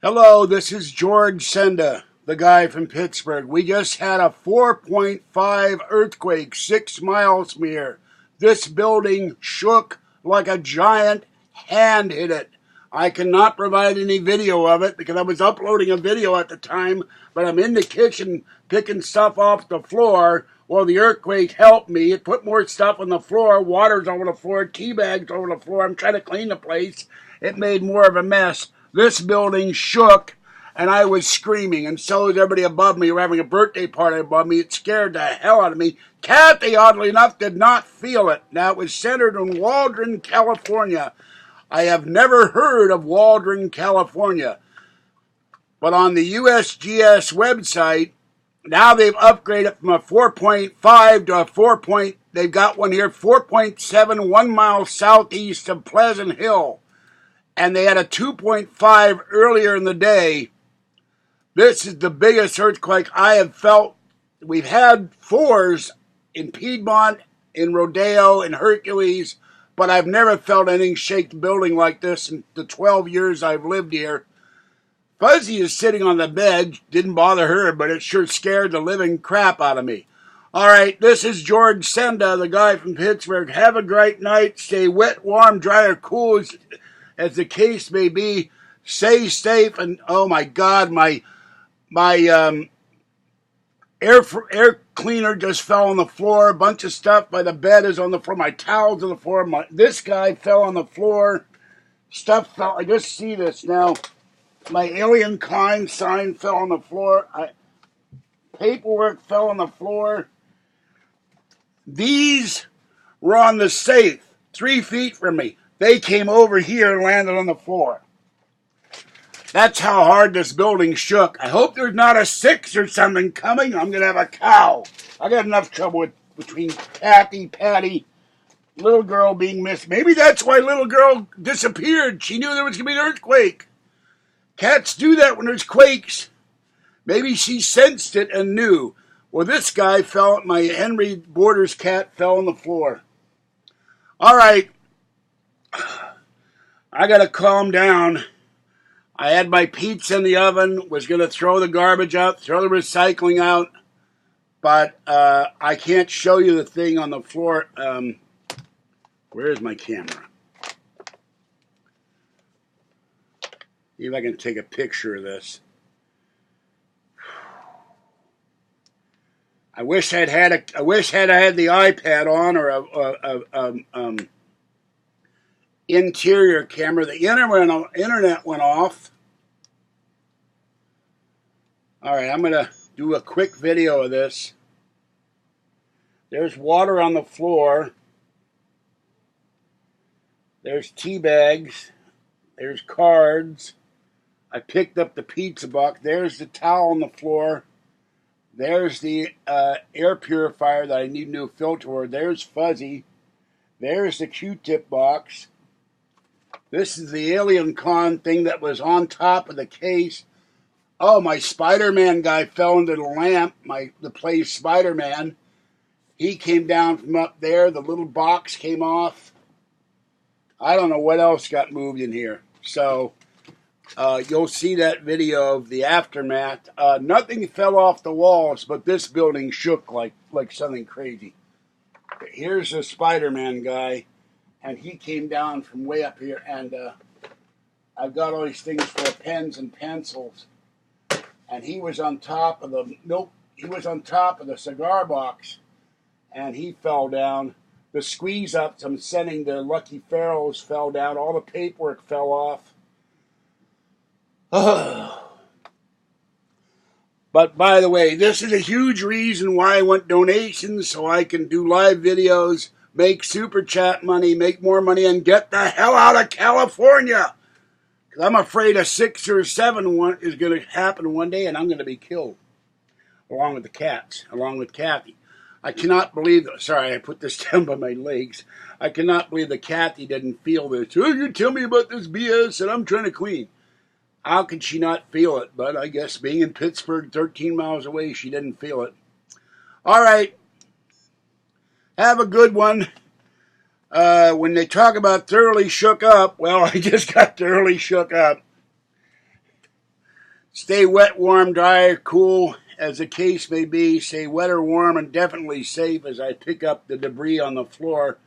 Hello, this is George Senda, the guy from Pittsburgh. We just had a 4.5 earthquake 6 miles from here. This building shook like a giant hand hit it. I cannot provide any video of it because I was uploading a video at the time, but I'm in the kitchen picking stuff off the floor. Well, the earthquake helped me. It put more stuff on the floor, water's over the floor, tea bags over the floor. I'm trying to clean the place. It made more of a mess. This building shook, and I was screaming, and so was everybody above me. We were having a birthday party above me. It scared the hell out of me. Kathy, oddly enough, did not feel it. Now, it was centered in Waldron, California. I have never heard of Waldron, California. But on the USGS website, now they've upgraded from a 4.5 to a 4. They've got one here, 4.7, 1 mile southeast of Pleasant Hill. And they had a 2.5 earlier in the day. This is the biggest earthquake I have felt. We've had 4s in Piedmont, in Rodeo, in Hercules, but I've never felt anything shake the building like this in the 12 years I've lived here. Fuzzy is sitting on the bed. Didn't bother her, but it sure scared the living crap out of me. All right, this is George Senda, the guy from Pittsburgh. Have a great night. Stay wet, warm, dry, or cool as the case may be. Stay safe, and oh my God, my air cleaner just fell on the floor. A bunch of stuff by the bed is on the floor. My towels on the floor. This guy fell on the floor. Stuff fell. I just see this now. My alien kind sign fell on the floor. Paperwork fell on the floor. These were on the safe, 3 feet from me. They came over here and landed on the floor. That's how hard this building shook. I hope there's not a 6 or something coming. I'm going to have a cow. I got enough trouble between Kathy, Patty, little girl being missed. Maybe that's why little girl disappeared. She knew there was going to be an earthquake. Cats do that when there's quakes. Maybe she sensed it and knew. Well, this guy fell. My Henry Borders cat fell on the floor. All right. I got to calm down. I had my pizza in the oven, was going to throw the garbage out, throw the recycling out, but I can't show you the thing on the floor. Where's my camera? See if I can take a picture of this. I wish I had the iPad on or a interior camera. The internet went off. All right, I'm going to do a quick video of this. There's water on the floor. There's tea bags. There's cards. I picked up the pizza box. There's the towel on the floor. There's the air purifier that I need a new filter for. There's Fuzzy. There's the Q-tip box. This is the alien con thing that was on top of the case. Oh, my Spider-Man guy fell into the lamp. The plays Spider-Man. He came down from up there. The little box came off. I don't know what else got moved in here. So you'll see that video of the aftermath. Nothing fell off the walls, but this building shook like something crazy. Here's the Spider-Man guy. And he came down from way up here, and I've got all these things for pens and pencils. And he was on top of the cigar box, and he fell down. The squeeze ups I'm sending to Lucky Farrell's fell down. All the paperwork fell off. But by the way, this is a huge reason why I want donations, so I can do live videos, make super chat money, make more money, and get the hell out of California. Because I'm afraid a 6 or 7 is going to happen one day, and I'm going to be killed. Along with the cats, along with Kathy. I cannot believe, sorry, I put this down by my legs. I cannot believe that Kathy didn't feel this. Oh, you tell me about this BS that I'm trying to clean. How could she not feel it? But I guess being in Pittsburgh, 13 miles away, she didn't feel it. All right. Have a good one. When they talk about thoroughly shook up, well, I just got thoroughly shook up. Stay wet, warm, dry, cool, as the case may be. Stay wet or warm and definitely safe as I pick up the debris on the floor.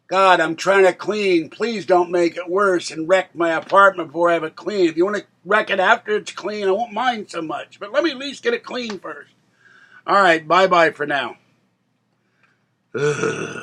God, I'm trying to clean. Please don't make it worse and wreck my apartment before I have it clean. If you want to wreck it after it's clean, I won't mind so much. But let me at least get it clean first. All right, bye-bye for now. Ugh.